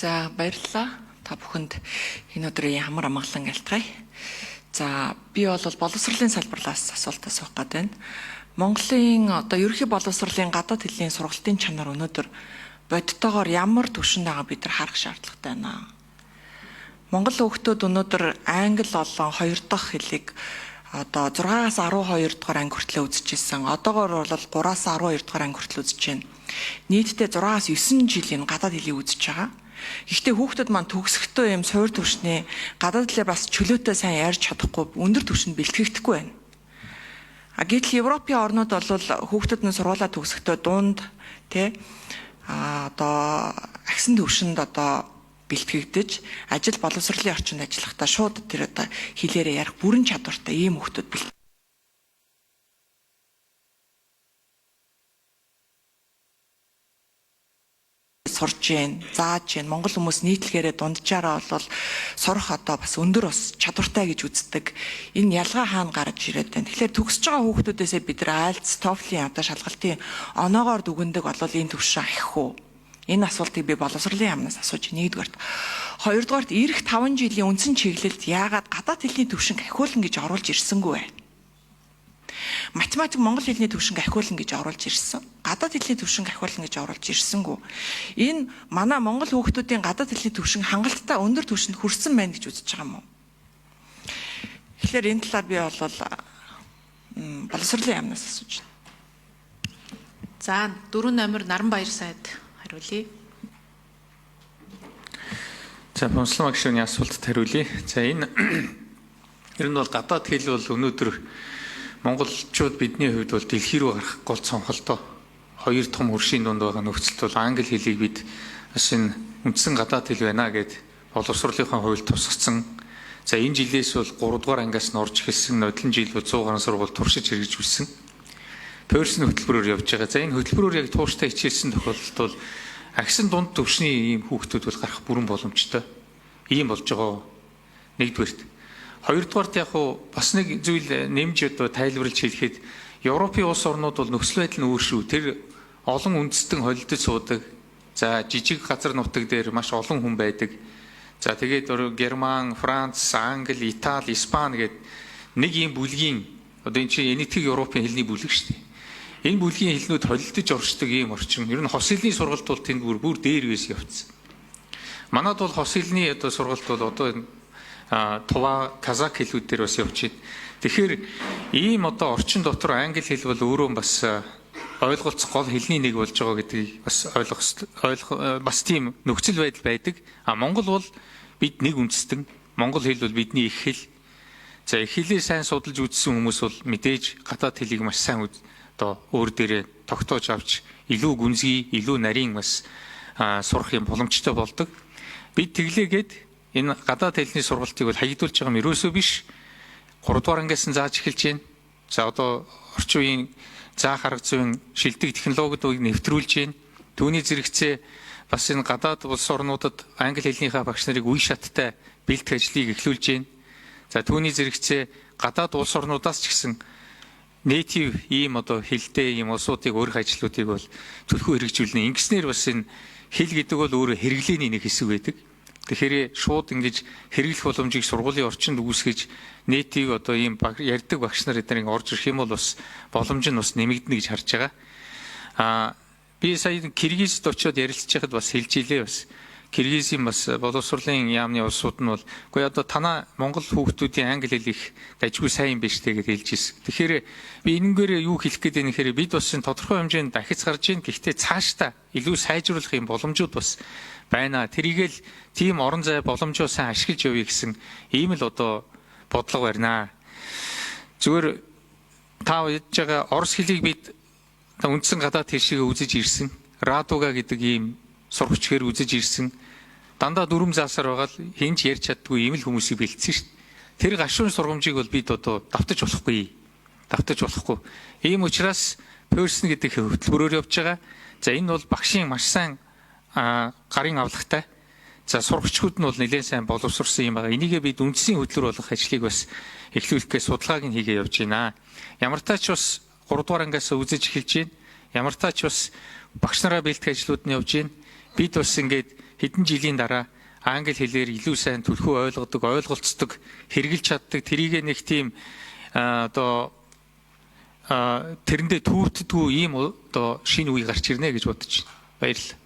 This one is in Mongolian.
За баярлалаа. Та бүхэнд энэ өдрийн ямар амгалан айлтгая. За би бол боловсролын салбарлаас асуулт асуух гээд байна. Монголын ерөнхий боловсролын гадаад хэлний сургалтын чанар өнөөдөр бодтойгоор ямар түвшинд байгаа бид нар харах шаардлагатай байна. Монгол хүүхдүүд өнөөдөр англи болон 2 дахь хэлийг 6-аас 12 дугаар анги хүртэл үзчихсэн. Одоогоор бол 3-аас 12 дугаар анги хүртэл үзэж байна. Нийтдээ 6-аас 9 жилийн гадаад хэлийг үзэж байгаа. Гэхдээ хүүхдүүд маань төгсөхдөө юм суур түвшний гадаад хэлээр бас чөлөөтэй сайн ярьж чадахгүй өндөр түвшинд бэлтгэгдэхгүй байна. Гэтэл Европын орнууд бол хүүхдүүд нь сургуулаа төгсөхдөө дунд агсан түвшинд бэлтгэгдэж ажил боловсролын орчинд ажиллахдаа шууд тэр хэлээрээ ярих бүрэн чадвартай ийм хүүхдүүд сурж जैन, зааж जैन. Монгол хүмүүс нийтлэгээрээ дунджаараа бол сурах бас өндөр бас чадвартай гэж үздэг. Энэ ялгаа хаана гарч ирээд байна. Тэгэхээр төгсөж байгаа хүүхдүүдээсээ бид нар IELTS, TOEFL-ийн шалгалтын оноогоор дүгндэг бол энэ төвшин ахих уу? Энэ асуултыг би боловсролын яамнаас асууж нэгдүгээрт. Хоёрдугаарт ирэх 5 жилийн үндсэн чиглэлд яагаад гадаад хэлний төвшинг ахиулна гэж оруулж ирсэнгүй вэ? Математик монгол хэлний төвшинг ахиулна гэж оруулж ирсэн. Гадаад хэлний төвшинг ахиулна гэж оруулж ирсэнгүй. Энэ манай монгол хүүхдүүдийн гадаад хэлний төвшинг хангалттай өндөр төвшөнд хүрсэн байна гэж үзэж байгаа юм уу? Тэгэхээр энэ талаар би бол боловсролын яамнаас асууж байна. За 4 номер Наранбаяр сайд хариулъя. За Монслон агшууны асуултад хариулъя. За энэ ер нь бол гадаад хэл бол өнөөдөр монголчууд бидний хувьд бол дэлхий рүү гарах гол цонхолтой хоёр том хөршийн дунд байгаа нөхцөлд бол англи хэлийг бид бас энэ үндсэн гадаад хэл байна гэд боловсролынхаа хувьд тусгацсан. За энэ жилээс бол 3 дугаар ангиас нь орж эхэлсэн нодлон жил 100 гаруй сургууль туршиж хэрэгжүүлсэн. Пёрсны хөтөлбөрөөр явж байгаа. За энэ хөтөлбөрөөр яг тууштай хичээлсэн тохиолдолд бол агсан дунд төвшний ийм хүүхдүүд бол гарах бүрэн боломжтой. Ийм болж байгаа. Нэгдүгээрт. Хоёрдугаарт яг бас нэг зүйл нэмж тайлбарлаж хэлэхэд Европын улс орнууд бол нөхцөл байдал нь өөр шүү. Тэр олон үндэстэн холилдож суудаг. За жижиг газар нутаг дээр маш олон хүн байдаг. За тэгээд Герман, Франц, Англи, Итали, Испани гэдэг нэг ийм бүлгийн энэ чинь энэтхэг Европын хэлний бүлэг шүү дээ. Энэ бүлгийн хэлнүүд холилдож оршдог ийм орчин. Ер нь хос хэлний сургалт бол тэнд бүр дээр үес явцсан. Манайд бол хос хэлний сургалт бол Тува, казак хэлүүд дээр бас явж байна. Тэгэхээр ийм орчин дотор англи хэл бол өөрөө бас ойлголцох гол хэлний нэг болж байгаа гэдгийг бас бас тийм нөхцөл байдал байдаг. Монгол бол бид нэг үндэстэн. Монгол хэл бол бидний их хэл. За их хэлээ сайн судалж үзсэн хүмүүс бол мэдээж гадаад хэлийг маш сайн өөр дээрээ тогтоож авч илүү гүнзгий, илүү нарийн бас сурах юм боломжтой болдог. Бид тэглээгээд энэ гадаад хэлний сургалтыг бол хаягдуулж байгаа юм ерөөсөө биш. 3 дугаар ангиас нь зааж эхэлж байна. За орчин үеийн заах арга зүйн шилдэг технологиудыг нэвтрүүлж байна. Түүний зэрэгцээ бас энэ гадаад улс орнуудад англи хэлнийхээ багш нарыг үе шаттай бэлтгэх ажлыг эхлүүлж байна. За түүний зэрэгцээ гадаад улс орнуудаас ч гэсэн native ийм хэлтэй ийм улсуудыг өөрөх ажлуудыг бол төлхөө хэрэгжүүлнэ. Ингэснээр бас энэ хэл гэдэг бол өөрөө хэрэглээний нэг хэсэг байдаг. Тэгэхээр шууд ингэж хэрэглэх боломжийг сургуулийн орчинд үүсгэж native ийм ярьдаг багш нар эднийг орж ирэх юм бол бас боломж нь бас нэмэгдэнэ гэж харж байгаа. Би сая Киргизд очиод ярилцж байхад бас хэлж илээ бас. Киргизийн бас боловсролын яамны улсууд нь бол үгүй танаа монгол хүүхдүүдийн англи хэл их дажгүй сайн биш тэгээд хэлж ирсэн. Тэгэхээр би энэгээр юу хэлэх гээд байна гэхээр бид бас тодорхой хэмжээнд дахиж гарч ийн гэхдээ цаашдаа илүү сайжруулах юм боломжууд бас байна. Тэрийгэл тийм орон зай боломжоо сайн ашиглаж явъя гэсэн ийм л бодлого барина. Зүгээр та ярьж байгаа орос хэлийг бид үндсэн гадаад хэл шиг үзэж ирсэн. Радуга гэдэг ийм сургачгаар үзэж ирсэн. Дандаа дүрм заасаар байгаа л хинж ярьж чаддгүй ийм л хүмүүсийг бэлдсэн шүү дээ. Тэр гашуун сургамжийг бол бид давтаж болохгүй. Ийм учраас Пёрсн гэдэг хөтөлбөрөөр явж байгаа. За энэ бол багшийн маш сайн гарын авлагтай. За сургачдууд нь бол нэлээд сайн боловсрсон юм байгаа. Энийгээ бид үндэсний хөтөлбөр болох ажлыг бас эхлүүлэхээ судалгааг нь хийгээ явж байна. Ямар тач бас 3 дугаар ангиас үзэж эхэлж байна. Ямар тач бас багш нараа бэлтгэх ажлууд нь явж байна. Бид бас ингээд хэдэн жилийн дараа англи хэлээр илүү сайн түлхүү ойлгодог, ойлголцдог, хэрэгжилж чаддаг, тэрийг нэг тийм тэрэндээ түүртдэггүй ийм шинэ үе гарч ирнэ гэж бодож байна. Баярлалаа.